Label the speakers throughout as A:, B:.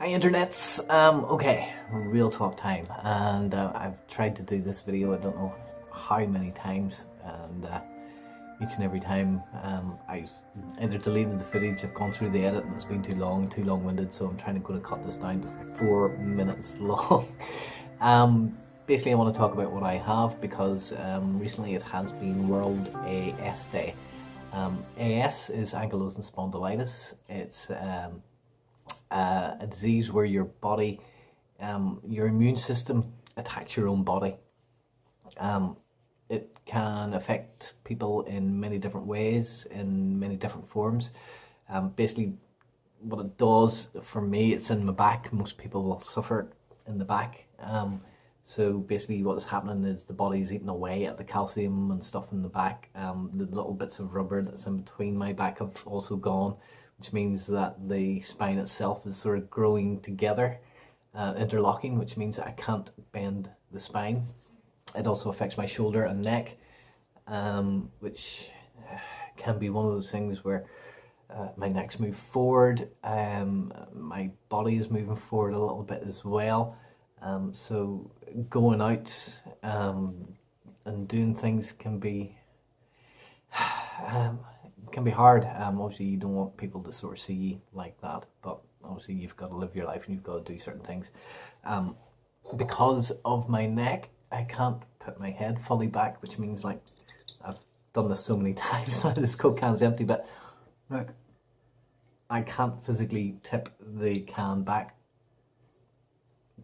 A: Hi internets, okay, real talk time, and I've tried to do this video I don't know how many times, and each and every time I've either deleted the footage, I've gone through the edit and it's been too long, too long-winded, so I'm trying to cut this down to 4 minutes long. Basically I want to talk about what I have because recently it has been World AS Day. AS is Ankylosing spondylitis. It's a disease where your body, your immune system attacks your own body. It can affect people in many different ways, in many different forms. Basically, what it does for me, it's in my back. Most people will suffer it in the back. So basically what's happening is the body's eating away at the calcium and stuff in the back. The little bits of rubber that's in between my back have also gone, which means that the spine itself is sort of growing together, interlocking, which means I can't bend the spine. It also affects my shoulder and neck, which can be one of those things where my neck's moved forward, my body is moving forward a little bit as well. So going out and doing things can be hard. Obviously you don't want people to sort of see you like that, but obviously you've got to live your life and you've got to do certain things. Because of my neck, I can't put my head fully back, which means, like, I've done this so many times now, this Coke can's empty, but look, I can't physically tip the can back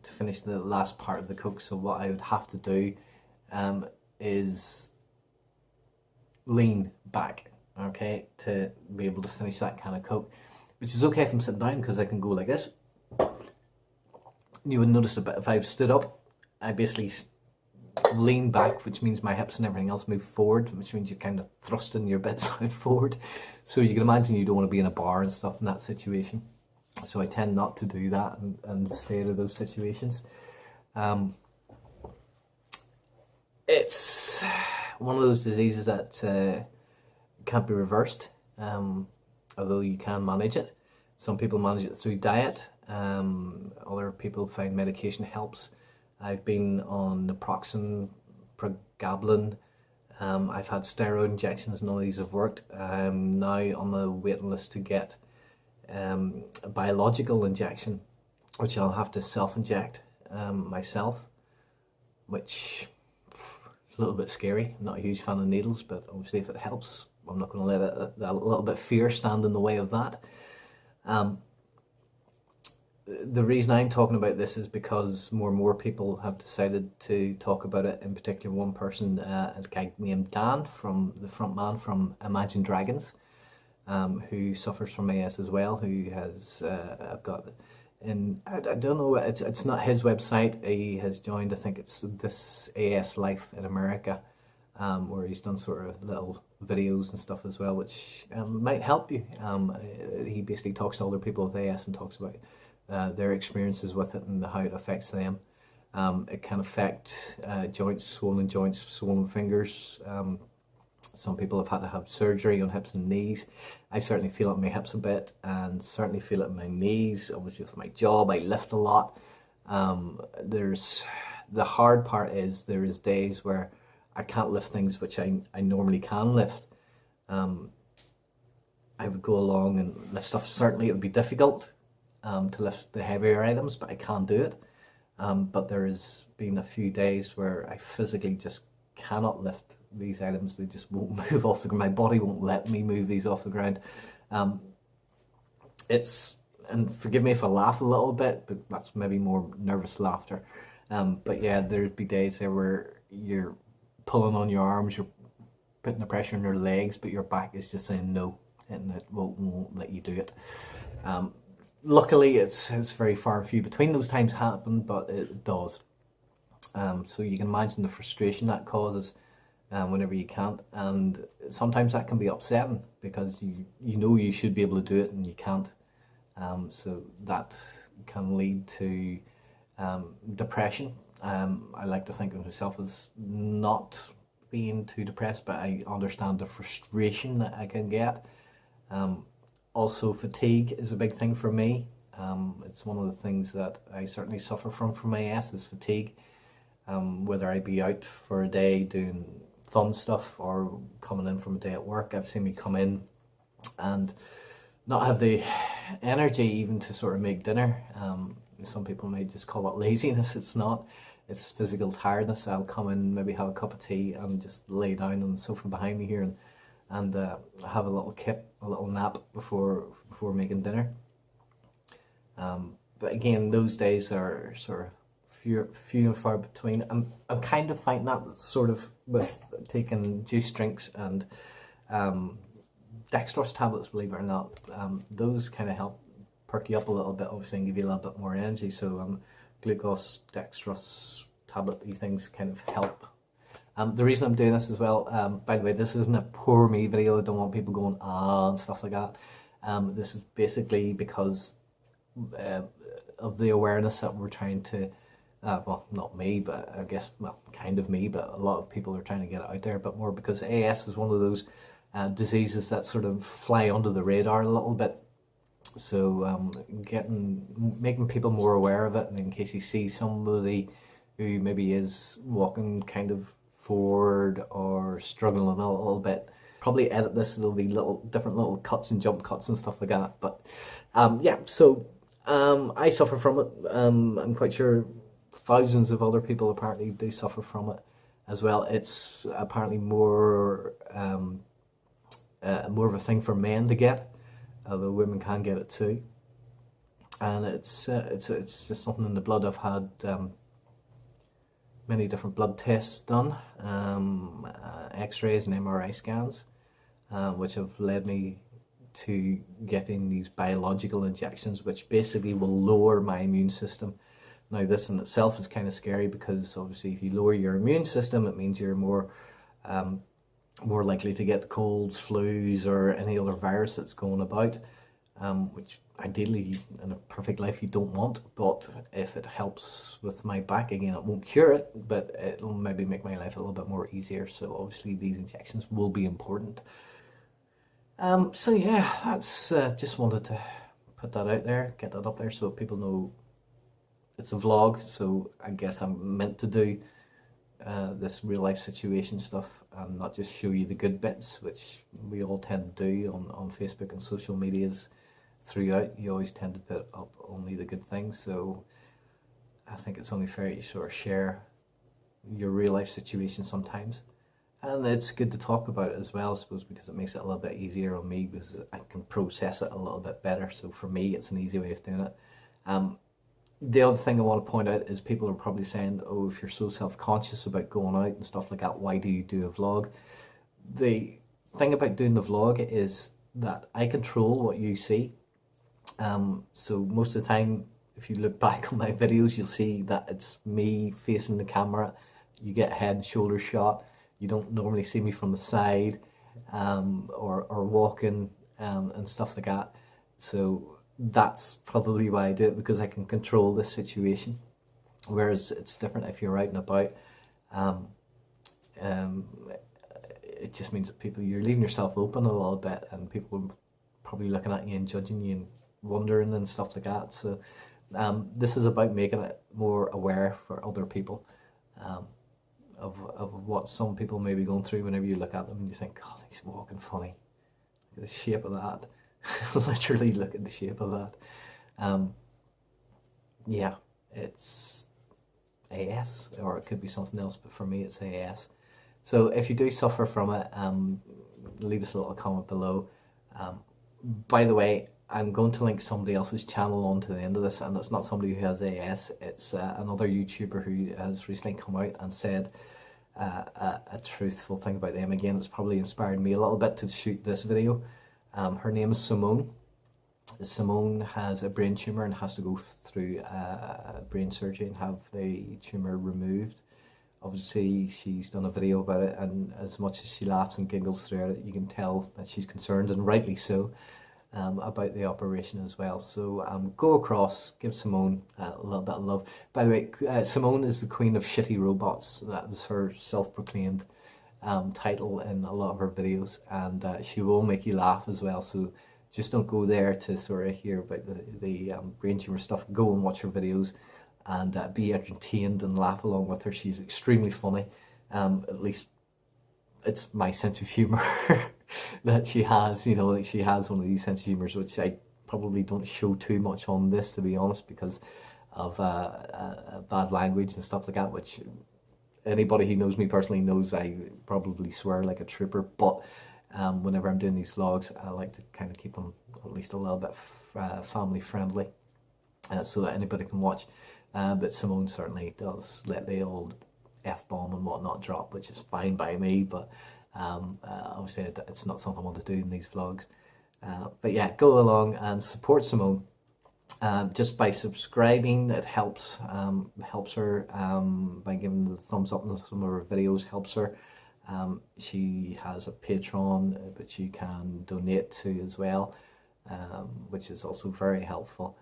A: to finish the last part of the Coke. So what I would have to do is lean back, okay, to be able to finish that can of Coke, which is okay if I'm sitting down because I can go like this. You would notice a bit if I stood up, I basically lean back, which means my hips and everything else move forward, which means you're kind of thrusting your bits out forward. So you can imagine you don't want to be in a bar and stuff in that situation. So I tend not to do that and stay out of those situations. It's one of those diseases that can't be reversed, although you can manage it. Some people manage it through diet. Other people find medication helps. I've been on naproxen, pregabalin. I've had steroid injections. None of these have worked. I'm now on the waiting list to get a biological injection, which I'll have to self-inject myself, which is a little bit scary. I'm not a huge fan of needles, but obviously if it helps, I'm not going to let a little bit of fear stand in the way of that. The reason I'm talking about this is because more and more people have decided to talk about it. In particular, one person, a guy named Dan, from the front man from Imagine Dragons, who suffers from AS as well, who has got, and I don't know, it's not his website. He has joined, I think it's This AS Life in America, where he's done sort of little videos and stuff as well, which might help you. He basically talks to other people with AS and talks about their experiences with it and how it affects them. It can affect joints, swollen fingers. Some people have had to have surgery on hips and knees. I certainly feel it in my hips a bit, and certainly feel it in my knees. Obviously with my job, I lift a lot. The hard part is there is days where I can't lift things which I normally can lift. I would go along and lift stuff. Certainly it would be difficult to lift the heavier items, but I can't do it. But there has been a few days where I physically just cannot lift these items. They just won't move off the ground. My body won't let me move these off the ground. And forgive me if I laugh a little bit, but that's maybe more nervous laughter. But yeah, there'd be days there where you're pulling on your arms, you're putting the pressure on your legs, but your back is just saying no, and it won't let you do it. Luckily, it's very far and few between those times happen, but it does. So you can imagine the frustration that causes whenever you can't, and sometimes that can be upsetting because you know you should be able to do it and you can't. So that can lead to depression. I like to think of myself as not being too depressed, but I understand the frustration that I can get. Also, fatigue is a big thing for me. It's one of the things that I certainly suffer from AS is fatigue. Whether I be out for a day doing fun stuff or coming in from a day at work, I've seen me come in and not have the energy even to sort of make dinner. Some people may just call it laziness. It's not. It's physical tiredness. I'll come in, maybe have a cup of tea and just lay down on the sofa behind me here and have a little kip, a little nap before making dinner. But again, those days are sort of few and far between. I'm kind of finding that sort of with taking juice drinks and dextrose tablets, believe it or not. Those kind of help perk you up a little bit, obviously, and give you a little bit more energy. So glucose, dextrose tablet-y things kind of help. The reason I'm doing this as well, by the way, this isn't a poor me video. I don't want people going and stuff like that. This is basically because of the awareness that we're trying to, well, not me, but I guess, well, kind of me, but a lot of people are trying to get it out there a bit more, because AS is one of those diseases that sort of fly under the radar a little bit. So making people more aware of it, and in case you see somebody who maybe is walking kind of forward or struggling a little bit, probably edit this, there'll be different little cuts and jump cuts and stuff like that. But yeah, so I suffer from it. I'm quite sure thousands of other people apparently do suffer from it as well. It's apparently more of a thing for men to get, although women can get it too. And it's just something in the blood. I've had many different blood tests done, x-rays and MRI scans, which have led me to getting these biological injections, which basically will lower my immune system. Now, this in itself is kind of scary, because obviously if you lower your immune system, it means you're more likely to get colds, flus, or any other virus that's going about, which ideally in a perfect life you don't want. But if it helps with my back, again, it won't cure it, but it'll maybe make my life a little bit more easier. So obviously these injections will be important. So yeah, that's just wanted to put that out there, get that up there so people know it's a vlog. So I guess I'm meant to do this real life situation stuff and not just show you the good bits, which we all tend to do on Facebook and social medias throughout. You always tend to put up only the good things, so I think it's only fair you sort of share your real life situation sometimes. And it's good to talk about it as well, I suppose, because it makes it a little bit easier on me, because I can process it a little bit better. So for me, it's an easy way of doing it. The other thing I want to point out is people are probably saying, oh, if you're so self-conscious about going out and stuff like that, why do you do a vlog? The thing about doing the vlog is that I control what you see. So most of the time, if you look back on my videos, you'll see that it's me facing the camera. You get a head and shoulder shot. You don't normally see me from the side or walking and stuff like that. So that's probably why I do it, because I can control this situation. Whereas it's different if you're out and about. It just means that you're leaving yourself open a little bit, and people are probably looking at you and judging you and wondering and stuff like that. So this is about making it more aware for other people. Of what some people may be going through whenever you look at them and you think, God, he's walking funny. Look at the shape of that. Literally look at the shape of that. Yeah, it's AS, or it could be something else, but for me it's AS. So if you do suffer from it, leave us a little comment below. By the way, I'm going to link somebody else's channel on to the end of this, and it's not somebody who has AS, it's another YouTuber who has recently come out and said a truthful thing about them. Again, it's probably inspired me a little bit to shoot this video. Her name is Simone. Simone has a brain tumour and has to go through brain surgery and have the tumour removed. Obviously, she's done a video about it, and as much as she laughs and giggles throughout it, you can tell that she's concerned, and rightly so, about the operation as well. So go across, give Simone a little bit of love. By the way, Simone is the queen of shitty robots. That was her self-proclaimed title in a lot of her videos, and she will make you laugh as well. So just don't go there to sort of hear about the brain tumor stuff. Go and watch her videos and be entertained and laugh along with her. She's extremely funny. At least it's my sense of humour that she has. You know, like she has one of these sense of humours which I probably don't show too much on this, to be honest, because of bad language and stuff like that, which anybody who knows me personally knows I probably swear like a trooper. But whenever I'm doing these vlogs, I like to kind of keep them at least a little bit family friendly, so that anybody can watch. But Simone certainly does let the old F-bomb and whatnot drop, which is fine by me, but obviously it's not something I want to do in these vlogs. But yeah, go along and support Simone. Just by subscribing, it helps her. By giving the thumbs up on some of her videos helps her. She has a Patreon which you can donate to as well, which is also very helpful.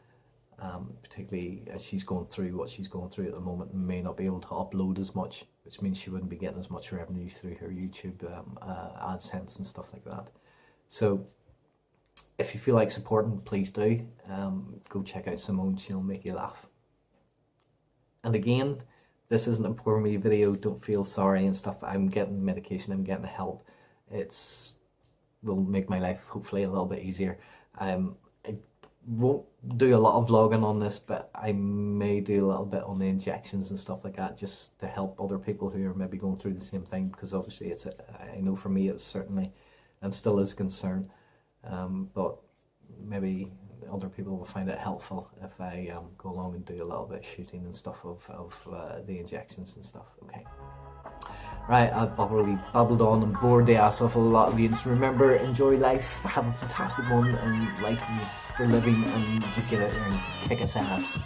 A: Particularly as she's going through what she's going through at the moment and may not be able to upload as much, which means she wouldn't be getting as much revenue through her YouTube AdSense and stuff like that. So if you feel like supporting, please do. Go check out Simone, she'll make you laugh. And again, this isn't a poor me video, don't feel sorry and stuff. I'm getting medication, I'm getting help. Will make my life hopefully a little bit easier. I won't do a lot of vlogging on this, but I may do a little bit on the injections and stuff like that, just to help other people who are maybe going through the same thing, because obviously I know for me it's certainly and still is a concern. But maybe other people will find it helpful if I go along and do a little bit of shooting and stuff of the injections and stuff. Okay. Right, I've probably babbled on and bored the ass off a lot of you. Just remember, enjoy life, have a fantastic one, and life is for living, and to get out there and kick its ass.